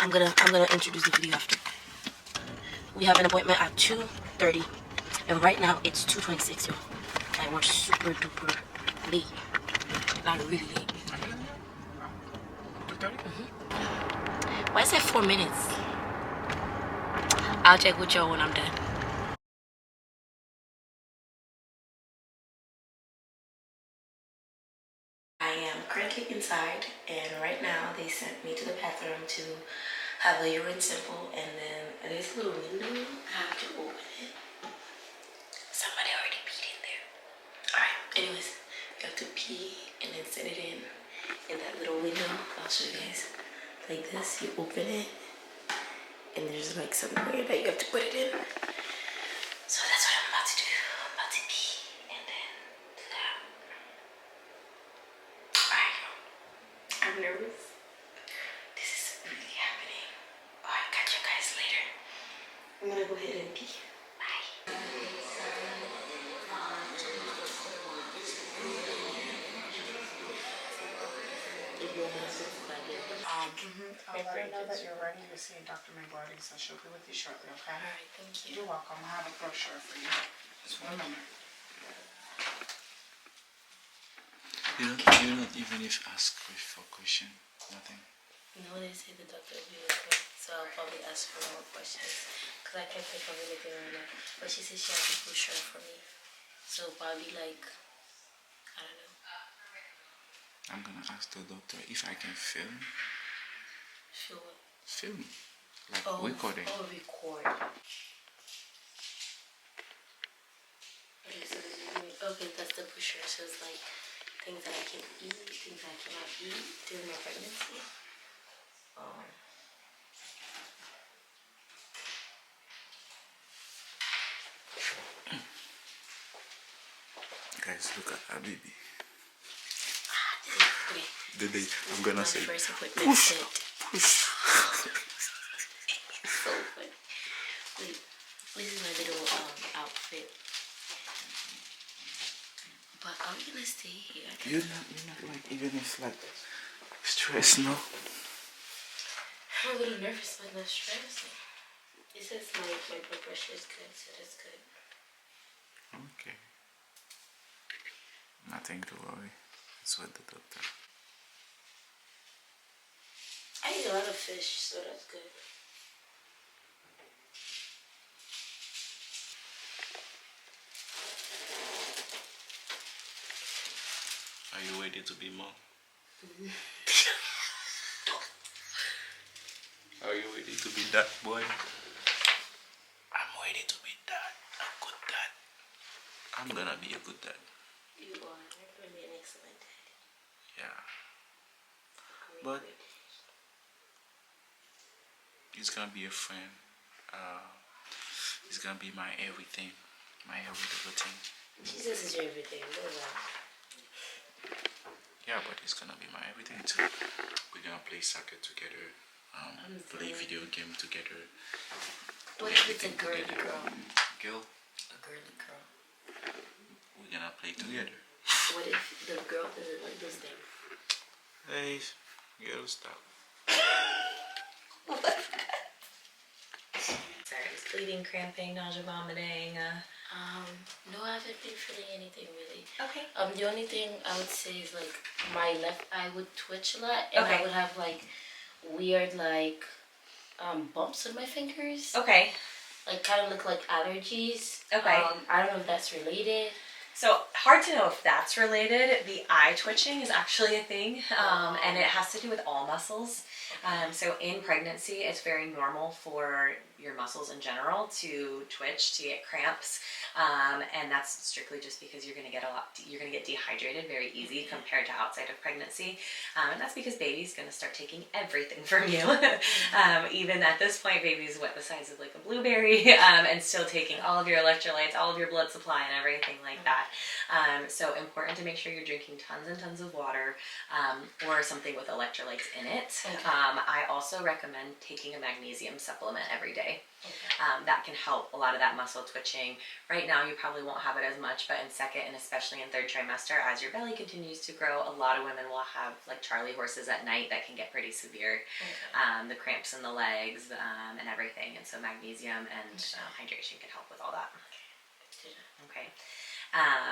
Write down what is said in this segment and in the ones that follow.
I'm gonna introduce the video after. We have an appointment at 2:30, and right now it's 2:26, yo. And we're super duper late. Like really late. 2:30? Why is that 4 minutes? I'll check with y'all when I'm done. I am currently inside, and right now they sent me to the bathroom to have a urine sample, and then there's a little window. I have to open it. Somebody already peed in there. Alright, anyways, you have to pee and then set it in that little window. I'll show you guys. Like this, you open it, and there's like somewhere that you have to put it in. So that's what I'm about to do. I'm about to pee and then do that. Alright, I'm nervous. This is really happening. Alright, catch you guys later. I'm gonna go ahead and pee. Bye. I'll let her know that you're ready to see Dr. Manguardi, so she'll be with you shortly, okay? Alright, thank you. You're welcome. I have a brochure for you. Just one moment. You don't even if ask for question, nothing. No, they say the doctor will be with me, so I'll probably ask for more questions because I can't think of anything right now. But she said she has a brochure for me, so probably like, I don't know. I'm gonna ask the doctor if I can film. Feel what? Film. Like recording. Oh, record. Okay, that's the brochure. So it's like things that I can eat, things I cannot eat during my pregnancy. Guys, look at Habibi. Okay. I'm gonna say First appointment set. push. So funny. Wait, this is my little outfit. But are we gonna stay here? You're not like even if like stress, no? I'm a little nervous but not stressed. It says my blood pressure is good, so that's good. Okay. Nothing to worry. That's what the doctor. I eat a lot of fish, so that's good. Are you ready to be mom? Are you ready to be that boy? I'm ready to be dad. A good dad. I'm gonna be a good dad. You are. You're gonna be an excellent dad. Yeah. But he's gonna be a friend. He's gonna be my everything. My everything. Jesus is your everything. Go on. Yeah, but it's gonna be my everything too. We're gonna play soccer together, play video game together. What if it's a girly together. girl? Girl? A girly girl. We're gonna play together. What if the girl doesn't like this thing? Hey, girl, stop. Sorry, it's bleeding, cramping, nausea, vomiting. No, I haven't been feeling anything really. Okay. The only thing I would say is like my left eye would twitch a lot, and I would have like weird like bumps on my fingers. Okay. Like kind of look like allergies. Okay. I don't know if that's related. So hard to know if that's related. The eye twitching is actually a thing, and it has to do with all muscles. So in pregnancy, it's very normal for your muscles in general to twitch, to get cramps, and that's strictly just because you're going to get dehydrated very easy compared to outside of pregnancy, and that's because baby's going to start taking everything from you. Even at this point, baby's what, the size of like a blueberry, and still taking all of your electrolytes, all of your blood supply, and everything like that. that. So important to make sure you're drinking tons and tons of water, or something with electrolytes in it. Okay. I also recommend taking a magnesium supplement every day. That can help a lot of that muscle twitching. Right now you probably won't have it as much, but in second and especially in third trimester, as your belly continues to grow, a lot of women will have like Charlie horses at night that can get pretty severe. The cramps in the legs and everything, and so magnesium and hydration can help with all that. Okay.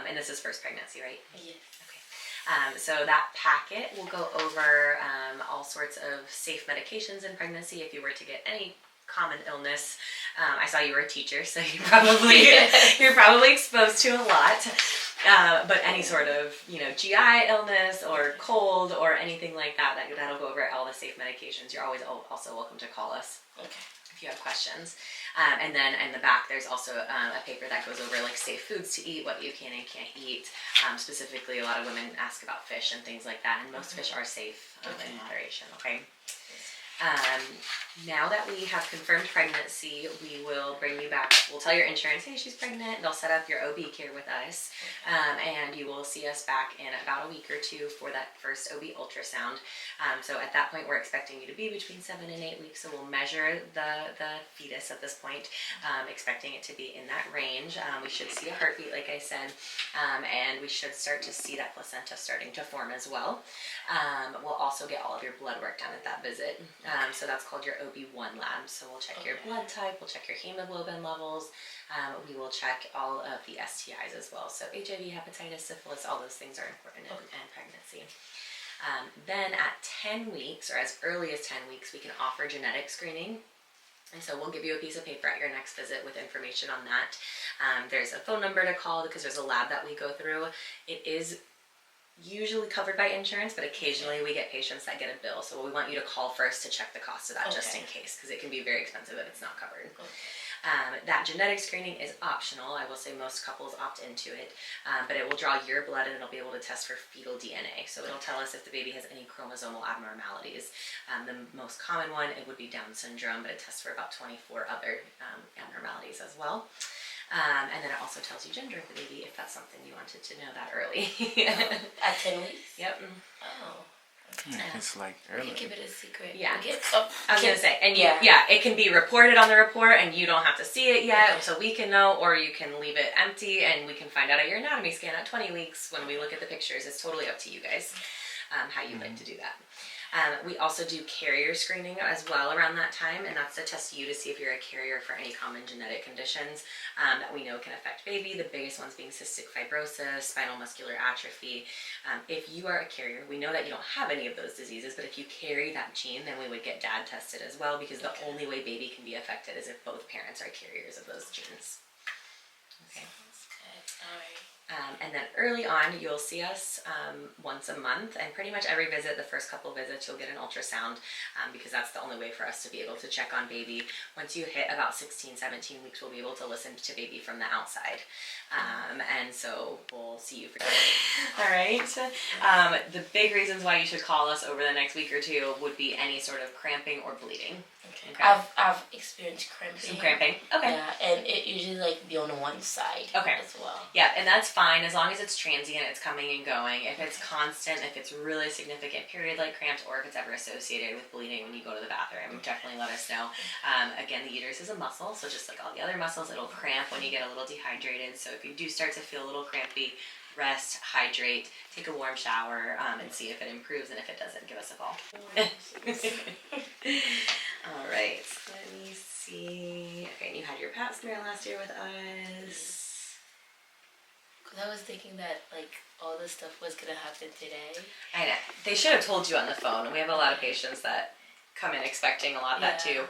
And this is first pregnancy, right? Yes. Okay. So that packet will go over all sorts of safe medications in pregnancy if you were to get any common illness. I saw you were a teacher, so you're probably exposed to a lot. But any sort of, GI illness or cold or anything like that'll go over all the safe medications. You're always also welcome to call us if you have questions. And then in the back, there's also a paper that goes over like safe foods to eat, what you can and can't eat. Specifically, a lot of women ask about fish and things like that, and most fish are safe in moderation. Okay. Now that we have confirmed pregnancy, we will bring you back. We'll tell your insurance, hey, she's pregnant. They'll set up your OB care with us, and you will see us back in about a week or two for that first OB ultrasound. So at that point, we're expecting you to be between 7 and 8 weeks. So we'll measure the fetus at this point, expecting it to be in that range. We should see a heartbeat, like I said, and we should start to see that placenta starting to form as well. We'll also get all of your blood work done at that visit. So that's called your OB1 lab. So we'll check your blood type, we'll check your hemoglobin levels, we will check all of the STIs as well. So HIV, hepatitis, syphilis, all those things are important in pregnancy. Then at 10 weeks, or as early as 10 weeks, we can offer genetic screening. And so we'll give you a piece of paper at your next visit with information on that. There's a phone number to call because there's a lab that we go through. It is usually covered by insurance, but occasionally we get patients that get a bill. So we want you to call first to check the cost of that just in case, because it can be very expensive if it's not covered. That genetic screening is optional. I will say most couples opt into it, but it will draw your blood and it'll be able to test for fetal DNA. So it'll tell us if the baby has any chromosomal abnormalities. The most common one, it would be Down syndrome, but it tests for about 24 other abnormalities as well. And then it also tells you gender of the baby if that's something you wanted to know that early. At 10 weeks? Yep. Oh. It's like We early. can keep it a secret. Yeah. I was gonna say, and it can be reported on the report, and you don't have to see it yet, so we can know, or you can leave it empty, and we can find out at your anatomy scan at 20 weeks when we look at the pictures. It's totally up to you guys how you'd like to do that. We also do carrier screening as well around that time, and that's to test you to see if you're a carrier for any common genetic conditions that we know can affect baby. The biggest ones being cystic fibrosis, spinal muscular atrophy. If you are a carrier, we know that you don't have any of those diseases, but if you carry that gene, then we would get dad tested as well, because the only way baby can be affected is if both parents are carriers of those genes. Okay. That's good. All right. And then early on, you'll see us once a month, and pretty much every visit, the first couple visits, you'll get an ultrasound because that's the only way for us to be able to check on baby. Once you hit about 16, 17 weeks, we'll be able to listen to baby from the outside. And so we'll see you for that. All right. The big reasons why you should call us over the next week or two would be any sort of cramping or bleeding. Okay. I've experienced cramping. Some cramping. Okay. Yeah, and it usually be on one side. Okay. As well. Yeah, and that's fine as long as it's transient, it's coming and going. If it's constant, if it's really significant period like cramps, or if it's ever associated with bleeding when you go to the bathroom, definitely let us know. Again, the uterus is a muscle, so just like all the other muscles, it'll cramp when you get a little dehydrated. So if you do start to feel a little crampy, rest, hydrate, take a warm shower, and see if it improves, and if it doesn't, give us a call. All right, so let me see. Okay, and you had your pap smear last year with us. Because I was thinking that like all this stuff was gonna happen today. I know. They should have told you on the phone. We have a lot of patients that come in expecting a lot of that too.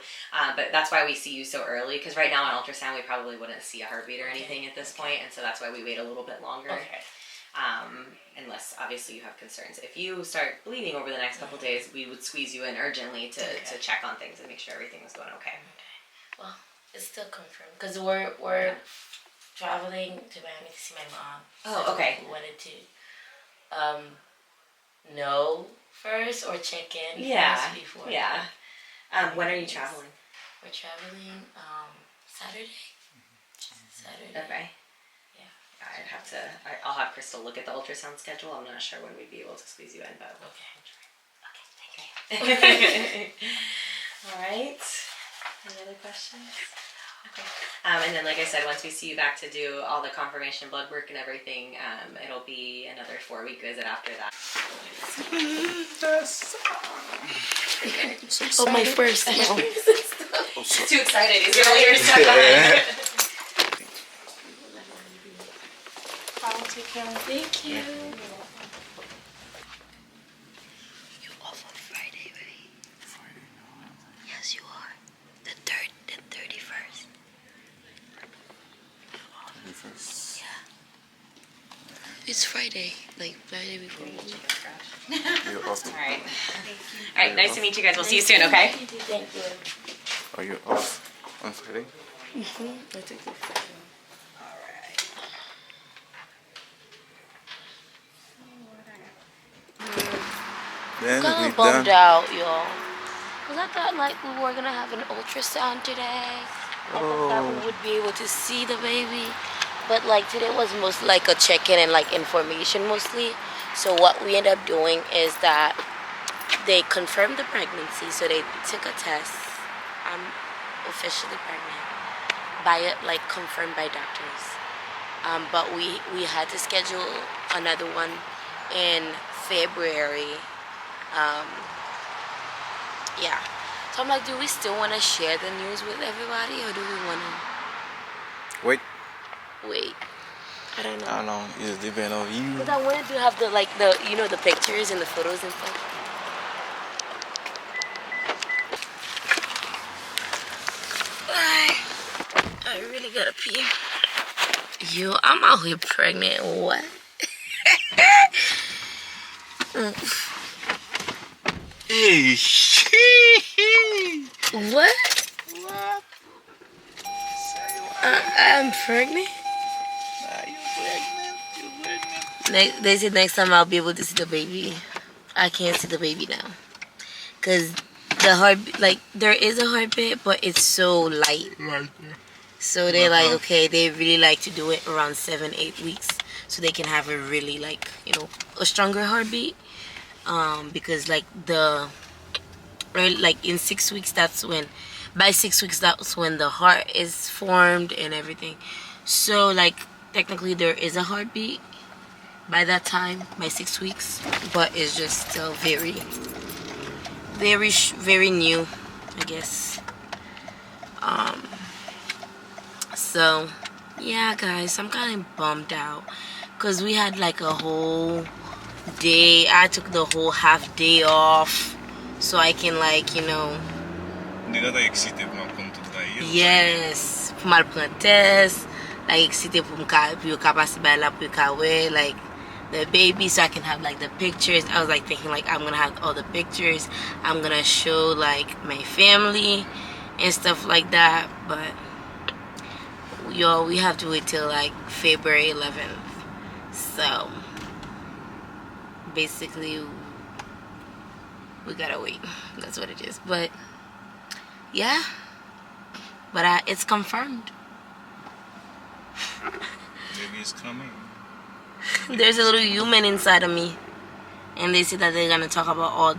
But that's why we see you so early, because right now on ultrasound we probably wouldn't see a heartbeat or anything at this point, and so that's why we wait a little bit longer. Unless obviously you have concerns. If you start bleeding over the next couple of days, we would squeeze you in urgently to check on things and make sure everything was going okay. Well, it's still confirmed because we're traveling to Miami to see my mom. Oh, okay. We wanted to know first or check in first before. Yeah. When are you traveling? We're traveling Saturday. Saturday. Okay. Yeah. I'll have Crystal look at the ultrasound schedule. I'm not sure when we'd be able to squeeze you in, but okay. All right. Any other questions? Okay. And then, like I said, once we see you back to do all the confirmation blood work and everything, it'll be another 4-week visit after that. Oh, my first. He's too excited. He's gonna leave your stuff behind. I'll take care of it. Thank you. You off on Friday, right? Friday, Yes, you are. The 31st. 21st. Yeah. It's Friday, like Friday before. You're off. All right. All right. Nice to meet you guys. We'll see you soon. Okay. Thank you. Are you off on Friday? I took the Friday. Then Kind we of bummed done. out, y'all. Cause I thought like we were gonna have an ultrasound today. I thought that we would be able to see the baby, but like today was most like a check-in and like information mostly. So what we ended up doing is that they confirmed the pregnancy. So they took a test. I'm officially pregnant by it, like confirmed by doctors. But we had to schedule another one in February. Yeah. So I'm like, do we still want to share the news with everybody, or do we want to Wait. wait? I don't know. How long is it depend on you? Because I wanted to have the the pictures and the photos and stuff. I really gotta pee. Yo, I'm out here pregnant. What? Hey. What? I'm pregnant. Are you pregnant? You pregnant? They said next time I'll be able to see the baby. I can't see the baby now. Cause the heart, like there is a heartbeat, but it's so light. So they're like, okay, they really like to do it around 7-8 weeks, so they can have a really a stronger heartbeat. Because like in 6 weeks, by 6 weeks that's when the heart is formed and everything. So like technically there is a heartbeat by that time, by 6 weeks, but it's just still very, very, very new, I guess. So yeah, guys, I'm kind of bummed out because we had like a whole day. I took the whole half day off so I can Hindi ka tayo excited mga tudo tayo. yes, pumal test, like excited pour kapasibala like the baby, so I can have like the pictures. I was like thinking like I'm gonna have all the pictures. I'm gonna show like my family and stuff like that, but y'all, we have to wait till like February 11th. So basically we gotta wait. That's what it is. But yeah, but it's confirmed. Baby is coming. There's a little human inside of me, and they said that they're gonna talk about all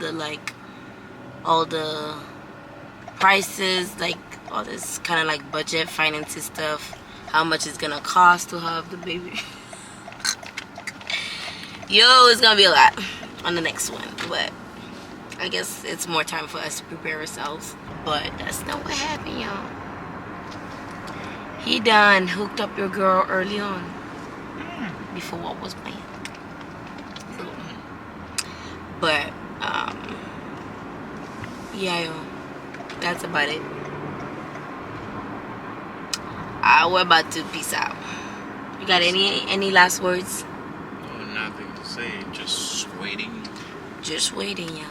the prices, like all this kind of like budget finances stuff, how much it's gonna cost to have the baby. Yo, it's gonna be a lot on the next one, but I guess it's more time for us to prepare ourselves. But that's not what happened, y'all. He done hooked up your girl early on, before what was planned. So, but yeah, yo, that's about it. We're about to peace out. You got any last words? Oh, nothing to say. Just waiting. Just waiting, y'all.